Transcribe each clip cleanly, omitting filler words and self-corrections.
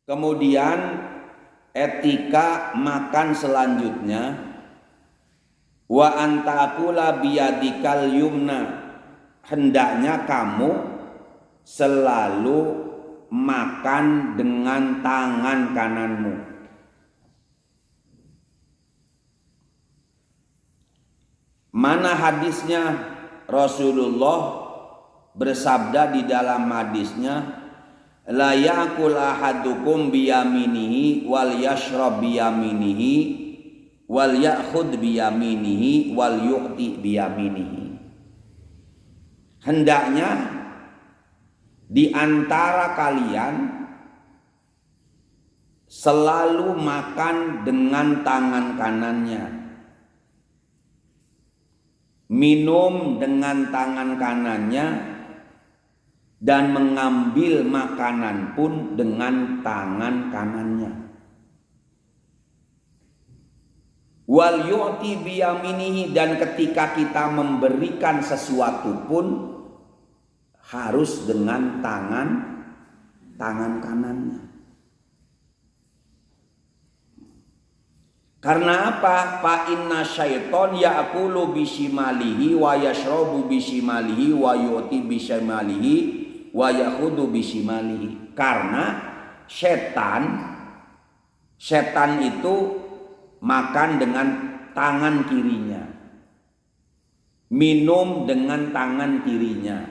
Kemudian etika makan selanjutnya, wa antakula biyadikal yumna, hendaknya kamu selalu makan dengan tangan kananmu. Mana hadisnya? Rasulullah bersabda di dalam hadisnya, la ya'kul ahadukum biyaminihi wal yashrab biyaminihi wal ya'khud biyaminihi wal yu'ti biyaminihi. Hendaknya di antara kalian selalu makan dengan tangan kanannya, minum dengan tangan kanannya, dan mengambil makanan pun dengan tangan kanannya. Wal yu'ti biyaminihi, dan ketika kita memberikan sesuatu pun harus dengan tangan kanannya. Karena apa? Fa inna syaiton ya'kulu bisimalihi wa yashrabu bisimalihi wa yu'ti bisimalihi wa yakhudhu bisimalihi. Karena setan itu makan dengan tangan kirinya, minum dengan tangan kirinya,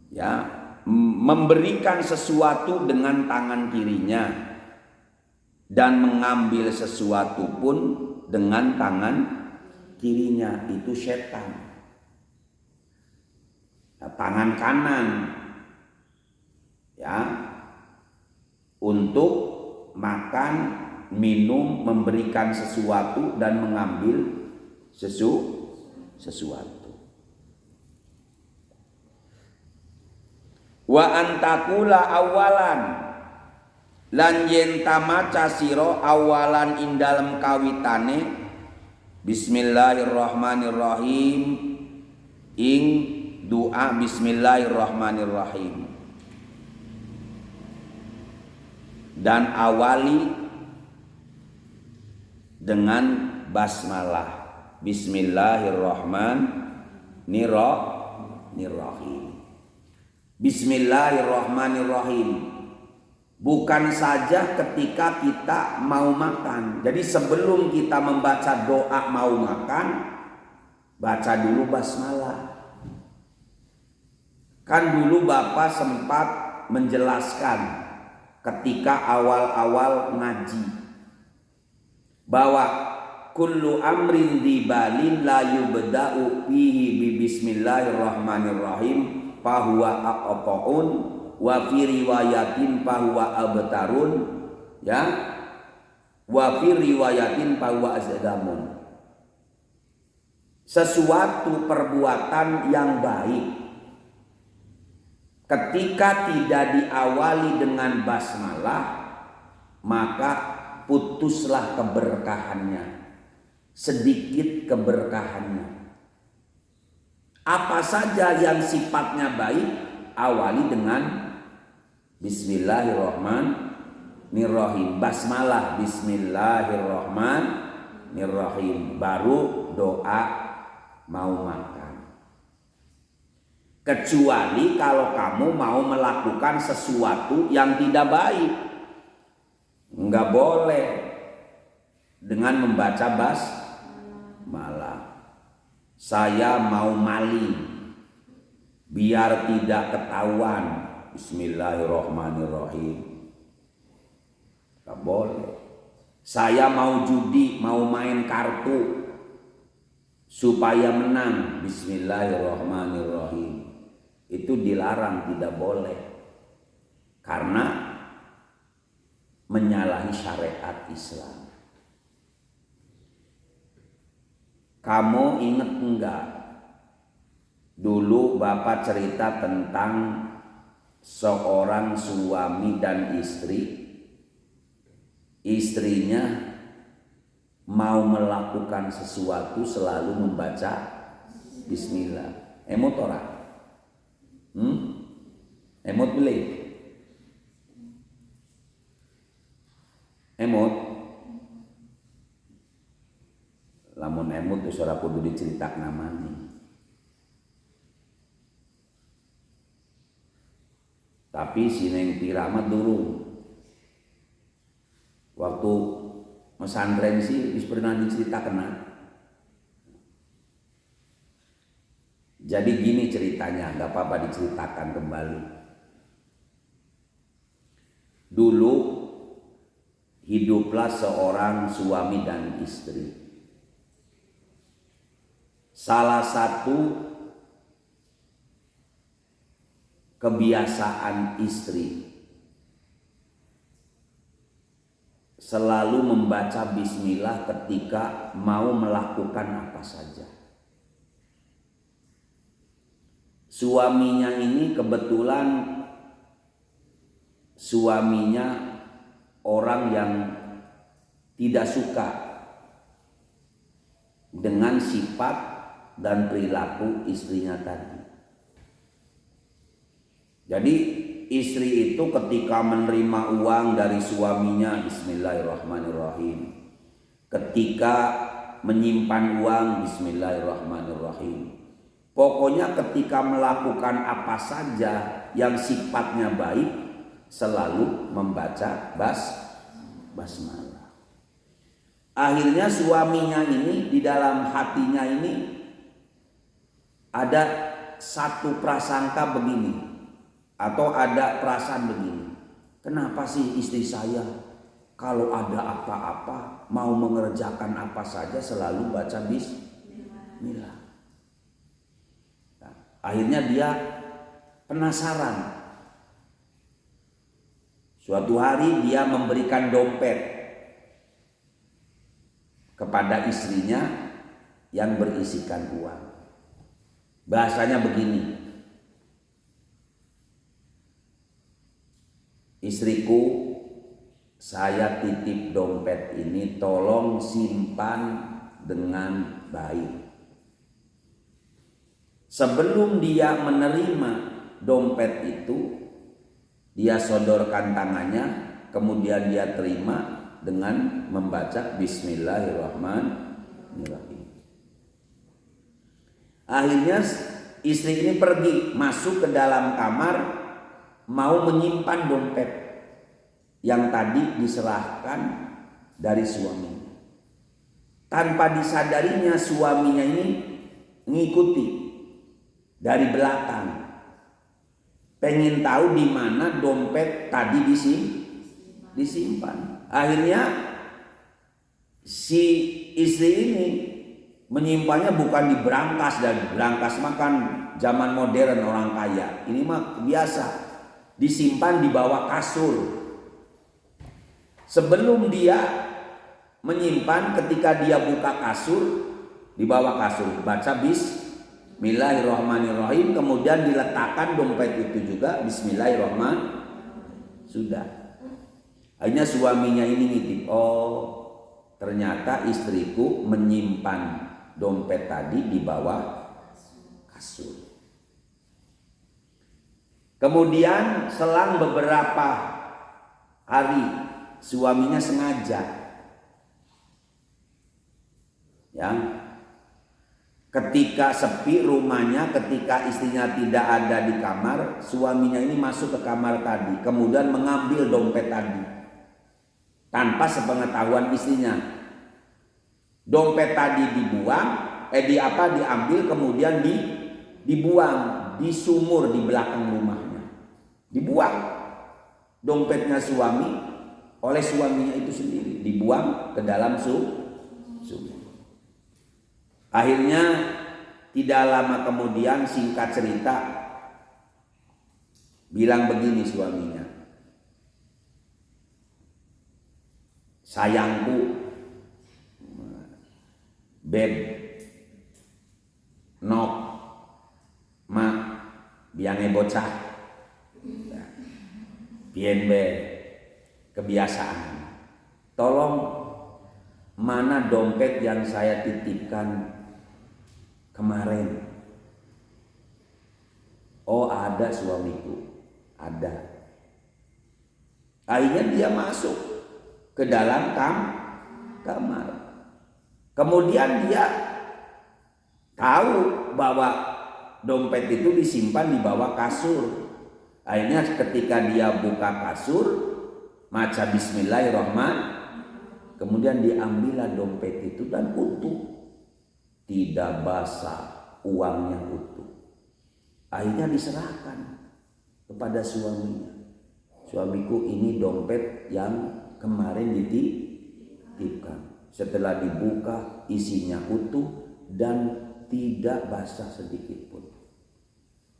ya, memberikan sesuatu dengan tangan kirinya, dan mengambil sesuatu pun dengan tangan kirinya. Itu setan. Nah, tangan kanan, ya, untuk makan, minum, memberikan sesuatu dan mengambil sesuatu. Wa antakula awalan, lan yen tamaca sira awalan ing dalem kawitane bismillahirrahmanirrahim, ing doa bismillahirrahmanirrahim, dan awali dengan basmalah bismillahirrahmanirrahim. Bismillahirrahmanirrahim. Bukan saja ketika kita mau makan. Jadi sebelum kita membaca doa mau makan, baca dulu basmalah. Kan dulu Bapak sempat menjelaskan ketika awal-awal ngaji bahwa kullu amrin dibalin la yubda'u fihi bi bismillahirrahmanirrahim fahuwa aqta'un wa fi riwayatin fahuwa abtarun, ya, wa fi riwayatin fahuwa azdamun. Sesuatu perbuatan yang baik ketika tidak diawali dengan basmalah, maka putuslah keberkahannya, sedikit keberkahannya. Apa saja yang sifatnya baik, awali dengan bismillahirrahmanirrahim, basmalah bismillahirrahmanirrahim, baru doa mau makan. Kecuali kalau kamu mau melakukan sesuatu yang tidak baik, enggak boleh dengan membaca basmalah. Saya mau maling, biar tidak ketahuan, bismillahirrahmanirrahim, enggak boleh. Saya mau judi, mau main kartu supaya menang, bismillahirrahmanirrahim. Itu dilarang, tidak boleh, karena menyalahi syariat Islam. Kamu ingat enggak? Dulu Bapak cerita tentang seorang suami dan istri. Istrinya mau melakukan sesuatu selalu membaca bismillah. Emot orang? Emot beli? Emot. Lamun emot geus ora kudu diceritakna maneh. Tapi si Neng Tira mah durung. Waktu mesantren sih geus pernah diceritakeun. Jadi gini ceritanya, gak apa-apa diceritakan kembali. Dulu hiduplah seorang suami dan istri. Salah satu kebiasaan istri selalu membaca bismillah ketika mau melakukan apa saja. Suaminya ini kebetulan suaminya orang yang tidak suka dengan sifat dan perilaku istrinya tadi. Jadi istri itu ketika menerima uang dari suaminya, bismillahirrahmanirrahim. Ketika menyimpan uang, bismillahirrahmanirrahim. Pokoknya ketika melakukan apa saja yang sifatnya baik, selalu membaca basmalah. Akhirnya suaminya ini di dalam hatinya ini ada satu prasangka begini, atau ada perasaan begini. Kenapa sih istri saya kalau ada apa-apa, mau mengerjakan apa saja selalu baca bismillah. Akhirnya dia penasaran. Suatu hari dia memberikan dompet kepada istrinya yang berisikan uang. Bahasanya begini, istriku, saya titip dompet ini, tolong simpan dengan baik. Sebelum dia menerima dompet itu, dia sodorkan tangannya, kemudian dia terima dengan membaca bismillahirrahmanirrahim. Akhirnya istri ini pergi masuk ke dalam kamar, mau menyimpan dompet yang tadi diserahkan dari suaminya. Tanpa disadarinya suaminya ini ngikuti dari belakang, pengen tahu di mana dompet tadi disimpan. Akhirnya si istri ini menyimpannya bukan di brankas, dan brankas makan zaman modern orang kaya. Ini mah biasa, disimpan di bawah kasur. Sebelum dia menyimpan, ketika dia buka kasur, di bawah kasur baca bismillahirrahmanirrahim, kemudian diletakkan dompet itu juga bismillahirrahmanirrahim. Sudah. Akhirnya suaminya ini ngintip, oh ternyata istriku menyimpan dompet tadi di bawah kasur. Kemudian selang beberapa hari suaminya sengaja, ya, ketika sepi rumahnya, ketika istrinya tidak ada di kamar, suaminya ini masuk ke kamar tadi, kemudian mengambil dompet tadi tanpa sepengetahuan istrinya. Dompet tadi diambil, kemudian dibuang di sumur di belakang rumahnya. Dibuang dompetnya suami oleh suaminya itu sendiri, dibuang ke dalam sumur. Akhirnya tidak lama kemudian, singkat cerita, bilang begini suaminya, sayangku, beb, nok, mak, biangnya bocah, bienbe, kebiasaan. Tolong, mana dompet yang saya titipkan kemarin? Oh ada suamiku, ada. Akhirnya dia masuk ke dalam kamar. Kemudian dia tahu bahwa dompet itu disimpan di bawah kasur. Akhirnya ketika dia buka kasur, maca bismillahirrahmanirrahim, kemudian diambillah dompet itu dan utuh. Tidak basah, uangnya utuh. Akhirnya diserahkan kepada suaminya. Suamiku, ini dompet yang kemarin dititipkan. Setelah dibuka, isinya utuh dan tidak basah sedikit pun.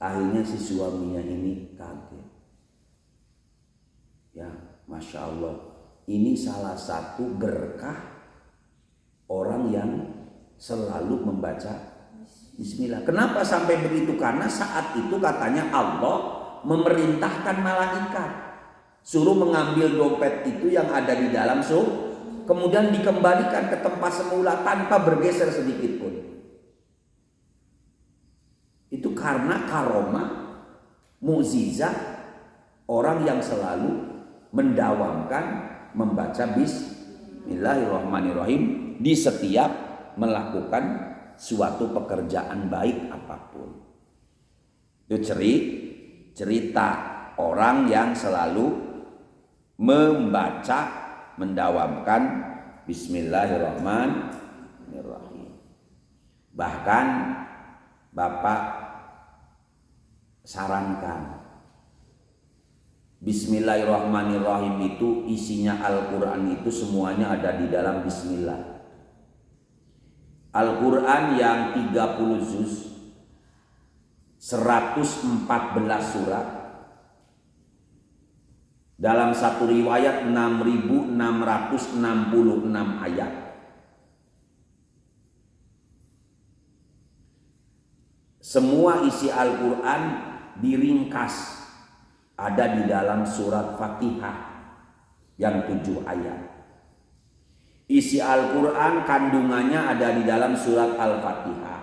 Akhirnya si suaminya ini kaget. Ya, Masya Allah. Ini salah satu berkah orang yang selalu membaca bismillah. Kenapa sampai begitu? Karena saat itu katanya Allah memerintahkan malaikat suruh mengambil dompet itu yang ada di dalam kemudian dikembalikan ke tempat semula tanpa bergeser sedikit pun. Itu karena karomah, mukjizat orang yang selalu mendawamkan membaca bismillahirrahmanirrahim di setiap melakukan suatu pekerjaan baik apapun. Itu cerita orang yang selalu membaca, mendawamkan bismillahirrahmanirrahim. Bahkan Bapak sarankan bismillahirrahmanirrahim itu isinya Al-Quran itu semuanya ada di dalam bismillah. Al-Quran yang 30 juz, 114 surat, dalam satu riwayat 6.666 ayat. Semua isi Al-Quran diringkas ada di dalam surat Fatihah yang 7 ayat. Isi Al-Quran kandungannya ada di dalam surat Al-Fatihah.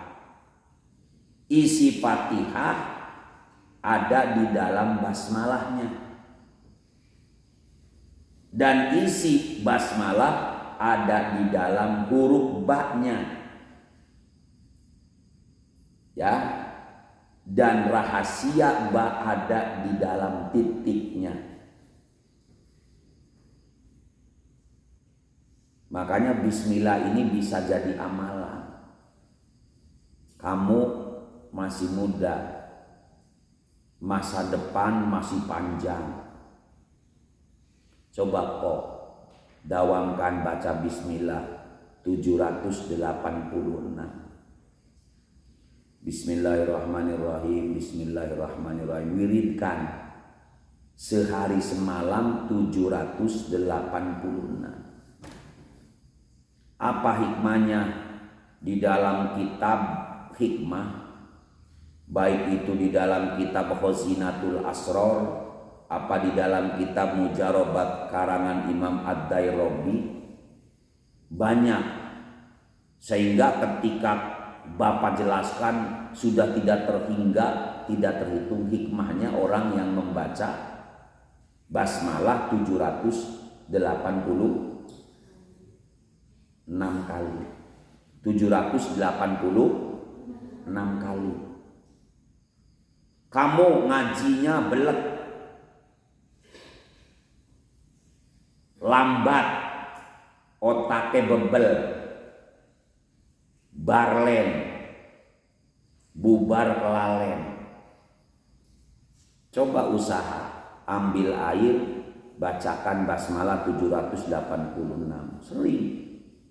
Isi Fatihah ada di dalam basmalahnya. Dan isi basmalah ada di dalam huruf ba-nya. Ya, dan rahasia ba ada di dalam titiknya. Makanya bismillah ini bisa jadi amalan. Kamu masih muda, masa depan masih panjang. Coba kok dawamkan baca bismillah 786. Bismillahirrahmanirrahim, bismillahirrahmanirrahim. Wiridkan sehari semalam 786. Apa hikmahnya? Di dalam kitab hikmah, baik itu di dalam kitab Khazinatul Asrar, apa di dalam kitab Mujarobat karangan Imam Ad-Dairabi, banyak. Sehingga ketika Bapak jelaskan sudah tidak terhingga, tidak terhitung hikmahnya orang yang membaca basmalah 786 kali. 786 kali. Kamu ngajinya belek, lambat, otaknya bebel, barlen, bubar kelalen. Coba usaha, ambil air, bacakan basmalah 786. Sering.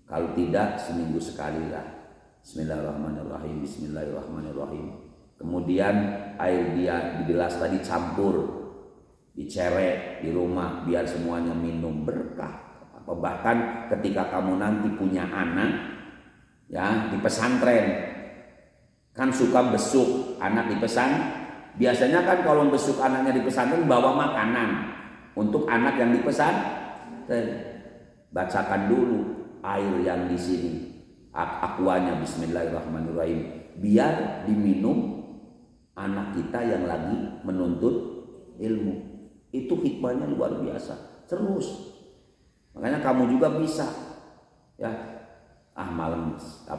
Kalau tidak, seminggu sekali lah. Bismillahirrahmanirrahim, bismillahirrahmanirrahim. Kemudian air dia di gelas tadi campur, dicerek di rumah biar semuanya minum, berkah. Bahkan ketika kamu nanti punya anak, ya, di pesantren kan suka besuk anak di biasanya kan kalau besuk anaknya di pesantren bawa makanan untuk anak yang di pesantren. Bacakan dulu air yang di sini, aquanya bismillahirrahmanirrahim, biar diminum anak kita yang lagi menuntut ilmu. Itu hikmahnya luar biasa. Terus Makanya kamu juga bisa ya, malam 1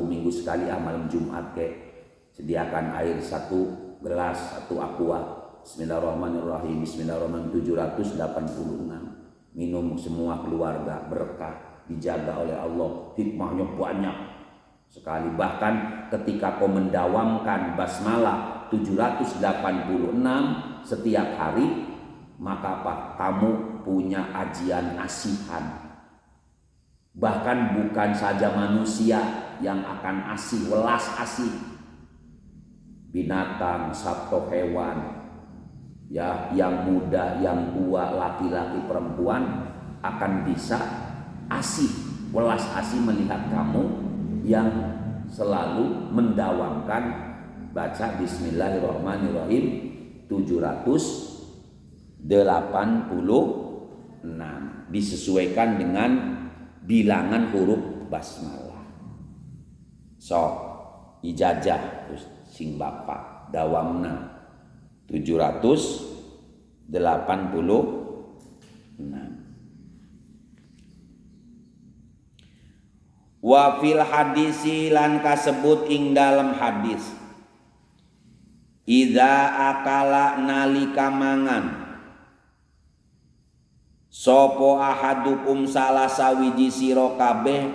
minggu sekali, malam Jumat sediakan air 1 gelas, 1 aqua. Bismillahirrahmanirrahim. Bismillahirrahmanirrahim 786. Minum semua keluarga, berkah, dijaga oleh Allah, hikmahnya banyak sekali. Bahkan ketika kau mendawamkan basmalah 786 setiap hari, maka apa? Kamu punya ajian asihan. Bahkan bukan saja manusia yang akan asih, welas asih, binatang, satwa, hewan, ya, yang muda, yang tua, laki-laki, perempuan akan bisa asih, welas asih melihat kamu yang selalu mendawamkan baca Bismillahirrahmanirrahim 786, disesuaikan dengan bilangan huruf basmalah. Ijazah terus sing bapak dawamna 786. Wa fil hadisi lan kasebut ing dalam hadis, idza akala nalika mangan sopo ahadukum salah sawiji sira kabeh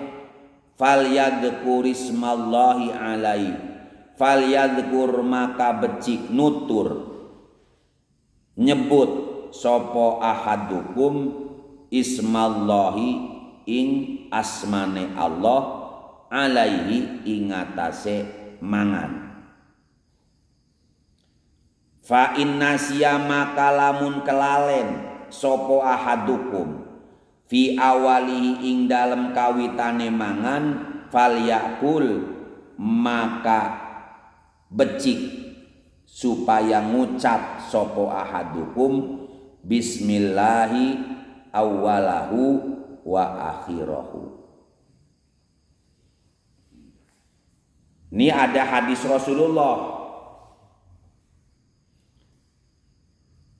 falyadhkurismallahi alaihi, falyadhkur maka becik nutur nyebut sopo ahadukum ismallahi ing asmane Allah alaihi ing atase mangan. Fa inna siyama kalamun kelalen sopo ahadukum fi awalihi ing dalem kawitane mangan, falyakul maka becik supaya ngucap sopo ahadukum bismillahi awwalahu wa akhirahu. Ini ada hadis Rasulullah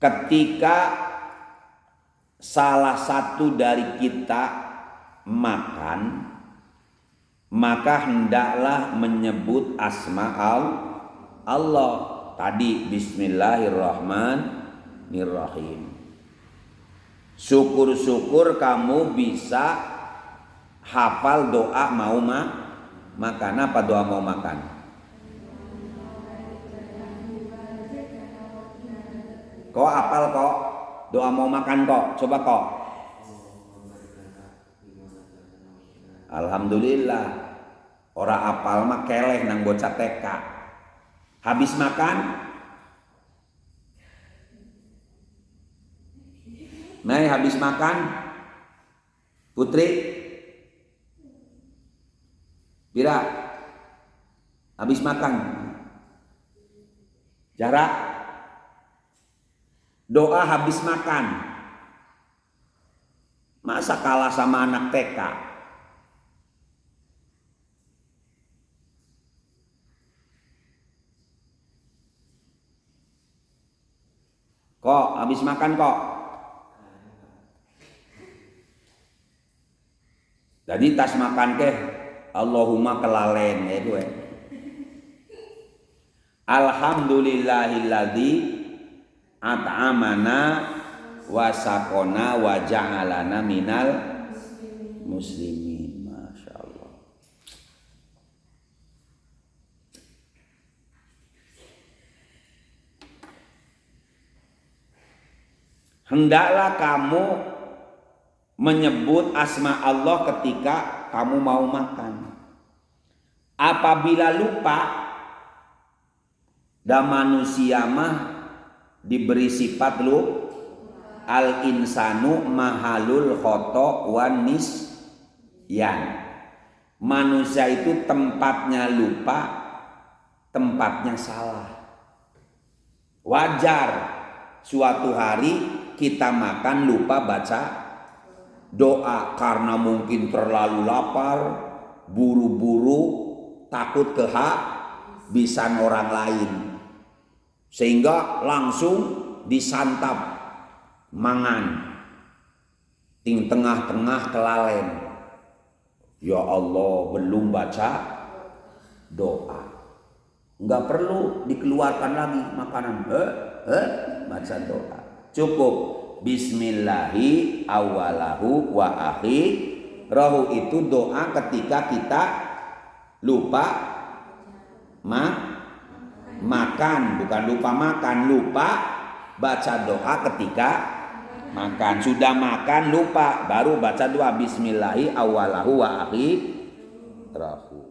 ketika salah satu dari kita makan, maka hendaklah menyebut asma Allah. Tadi Bismillahirrahmanirrahim. Syukur-syukur kamu bisa hafal doa mau makan. Apa doa mau makan? Kok hafal kok? Doa mau makan kok? Coba kok. Alhamdulillah. Ora apal mah keleh nang bocah TK. Habis makan, Mei habis makan, Putri, Bira, habis makan, Jarak, doa habis makan, masa kalah sama anak TK? Kok habis makan kok? Jadi tas makan Allahumma kelalen ya gue. Alhamdulillahilladzi at'amana wa saqona wa ja'alana minal muslimin. Masya Allah. Hendaklah kamu menyebut asma Allah ketika kamu mau makan. Apabila lupa, dan manusia mah diberi sifat al insanu mahalul khoto wan nisyan. Manusia itu tempatnya lupa, tempatnya salah. Wajar suatu hari kita makan lupa baca doa karena mungkin terlalu lapar, buru-buru, takut kehabisan orang lain, sehingga langsung disantap mangan. tengah-tengah kelalen. Ya Allah, belum baca doa. Enggak perlu dikeluarkan lagi makanan. Baca doa. Cukup bismillahi awalahu wa akhirahu. Itu doa ketika kita lupa makan, bukan lupa makan, lupa baca doa ketika makan. Sudah makan lupa, baru baca doa bismillahi awalahu wa akhirahu.